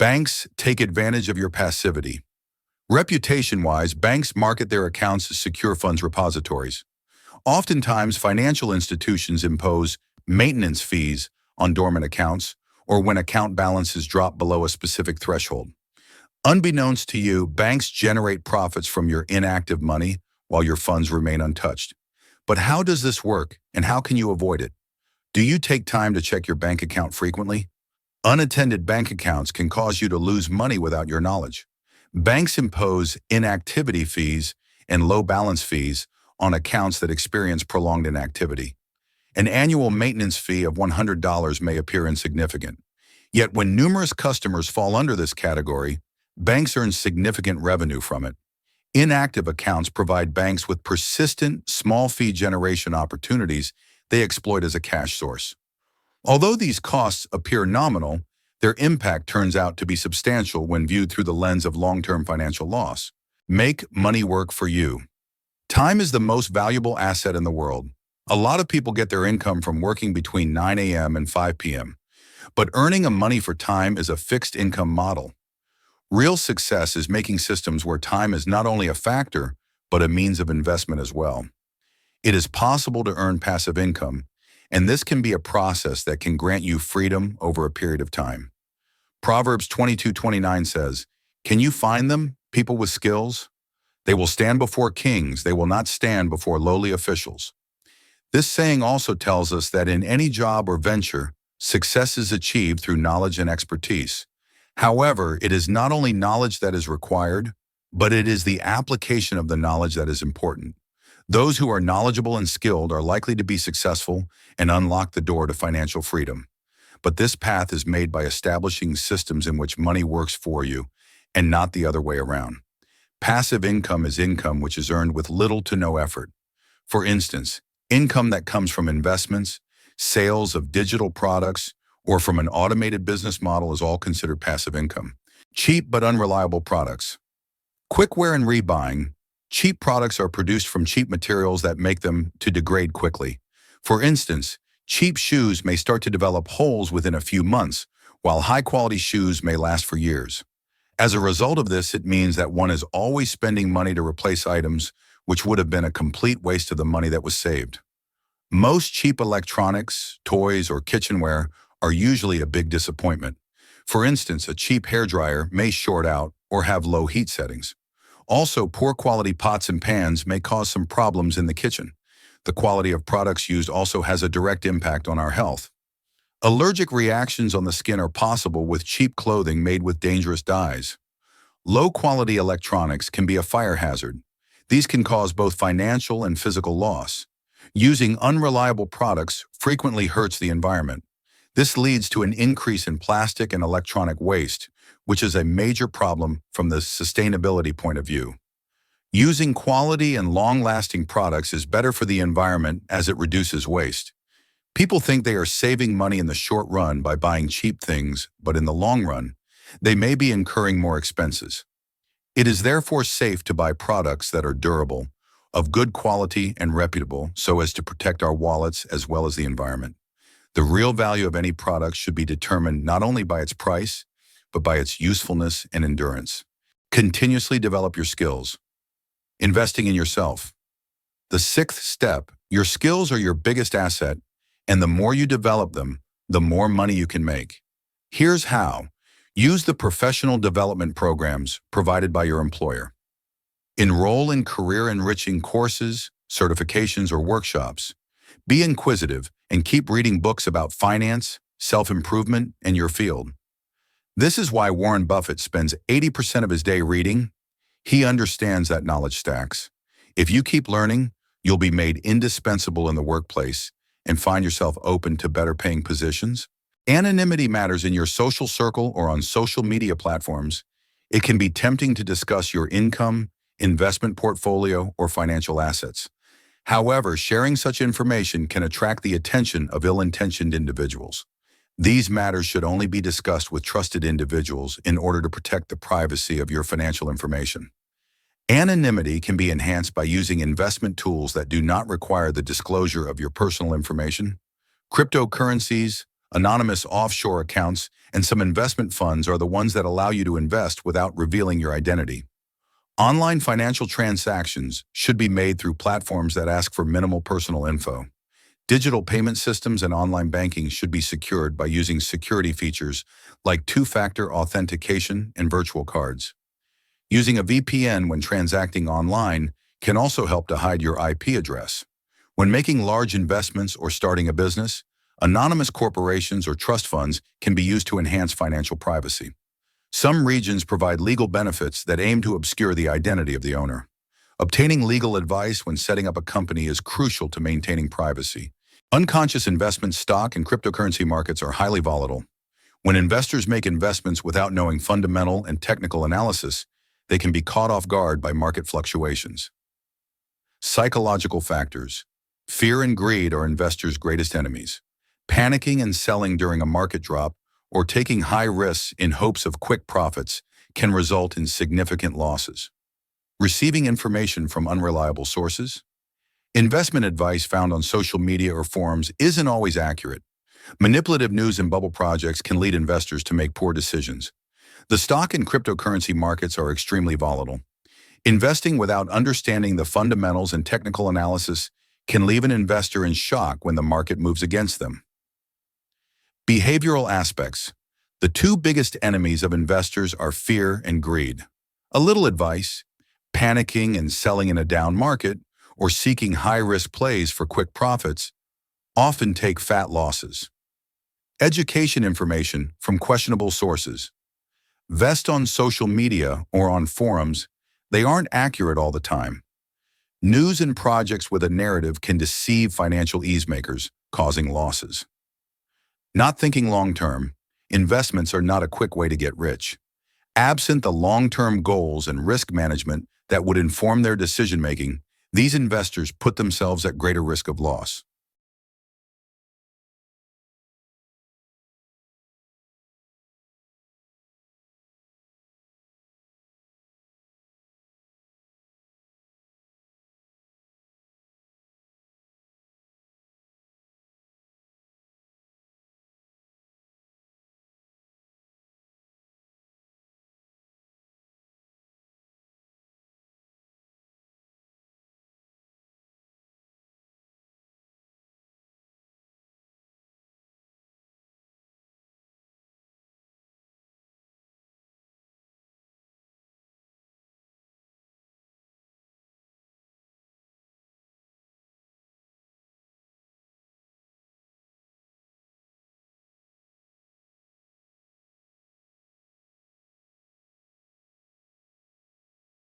Banks take advantage of your passivity. Reputation-wise, banks market their accounts as secure funds repositories. Oftentimes, financial institutions impose maintenance fees on dormant accounts or when account balances drop below a specific threshold. Unbeknownst to you, banks generate profits from your inactive money while your funds remain untouched. But how does this work, and how can you avoid it? Do you take time to check your bank account frequently? Unattended bank accounts can cause you to lose money without your knowledge. Banks impose inactivity fees and low balance fees on accounts that experience prolonged inactivity. An annual maintenance fee of $100 may appear insignificant. Yet when numerous customers fall under this category, banks earn significant revenue from it. Inactive accounts provide banks with persistent, small fee generation opportunities they exploit as a cash source. Although these costs appear nominal, their impact turns out to be substantial when viewed through the lens of long-term financial loss. Make money work for you. Time is the most valuable asset in the world. A lot of people get their income from working between 9 a.m. and 5 p.m. But earning money for time is a fixed income model. Real success is making systems where time is not only a factor, but a means of investment as well. It is possible to earn passive income, and this can be a process that can grant you freedom over a period of time. Proverbs 22:29 says, "Can you find them, people with skills? They will stand before kings, they will not stand before lowly officials." This saying also tells us that in any job or venture, success is achieved through knowledge and expertise. However, it is not only knowledge that is required, but it is the application of the knowledge that is important. Those who are knowledgeable and skilled are likely to be successful and unlock the door to financial freedom. But this path is made by establishing systems in which money works for you and not the other way around. Passive income is income which is earned with little to no effort. For instance, income that comes from investments, sales of digital products, or from an automated business model is all considered passive income. Cheap but unreliable products. Quick wear and rebuying. Cheap products are produced from cheap materials that make them to degrade quickly. For instance, cheap shoes may start to develop holes within a few months, while high-quality shoes may last for years. As a result of this, it means that one is always spending money to replace items which would have been a complete waste of the money that was saved. Most cheap electronics, toys, or kitchenware are usually a big disappointment. For instance, a cheap hairdryer may short out or have low heat settings. Also, poor quality pots and pans may cause some problems in the kitchen. The quality of products used also has a direct impact on our health. Allergic reactions on the skin are possible with cheap clothing made with dangerous dyes. Low-quality electronics can be a fire hazard. These can cause both financial and physical loss. Using unreliable products frequently hurts the environment. This leads to an increase in plastic and electronic waste, which is a major problem from the sustainability point of view. Using quality and long-lasting products is better for the environment as it reduces waste. People think they are saving money in the short run by buying cheap things, but in the long run, they may be incurring more expenses. It is therefore safe to buy products that are durable, of good quality and reputable, so as to protect our wallets as well as the environment. The real value of any product should be determined not only by its price, but by its usefulness and endurance. Continuously develop your skills. Investing in yourself. The sixth step, your skills are your biggest asset, and the more you develop them, the more money you can make. Here's how. Use the professional development programs provided by your employer. Enroll in career-enriching courses, certifications, or workshops. Be inquisitive and keep reading books about finance, self-improvement, and your field. This is why Warren Buffett spends 80% of his day reading. He understands that knowledge stacks. If you keep learning, you'll be made indispensable in the workplace and find yourself open to better paying positions. Anonymity matters in your social circle or on social media platforms. It can be tempting to discuss your income, investment portfolio, or financial assets. However, sharing such information can attract the attention of ill-intentioned individuals. These matters should only be discussed with trusted individuals in order to protect the privacy of your financial information. Anonymity can be enhanced by using investment tools that do not require the disclosure of your personal information. Cryptocurrencies, anonymous offshore accounts, and some investment funds are the ones that allow you to invest without revealing your identity. Online financial transactions should be made through platforms that ask for minimal personal info. Digital payment systems and online banking should be secured by using security features like two-factor authentication and virtual cards. Using a VPN when transacting online can also help to hide your IP address. When making large investments or starting a business, anonymous corporations or trust funds can be used to enhance financial privacy. Some regions provide legal benefits that aim to obscure the identity of the owner. Obtaining legal advice when setting up a company is crucial to maintaining privacy. Unconscious investment stock and cryptocurrency markets are highly volatile. When investors make investments without knowing fundamental and technical analysis, they can be caught off guard by market fluctuations. Psychological factors. Fear and greed are investors' greatest enemies. Panicking and selling during a market drop or taking high risks in hopes of quick profits can result in significant losses. Receiving information from unreliable sources. Investment advice found on social media or forums isn't always accurate. Manipulative news and bubble projects can lead investors to make poor decisions. The stock and cryptocurrency markets are extremely volatile. Investing without understanding the fundamentals and technical analysis can leave an investor in shock when the market moves against them. Behavioral aspects. The two biggest enemies of investors are fear and greed. A little advice, panicking and selling in a down market, or seeking high-risk plays for quick profits, often take fat losses. Education information from questionable sources. Vest on social media or on forums, they aren't accurate all the time. News and projects with a narrative can deceive financial easemakers, causing losses. Not thinking long-term, investments are not a quick way to get rich. Absent the long-term goals and risk management that would inform their decision-making, these investors put themselves at greater risk of loss.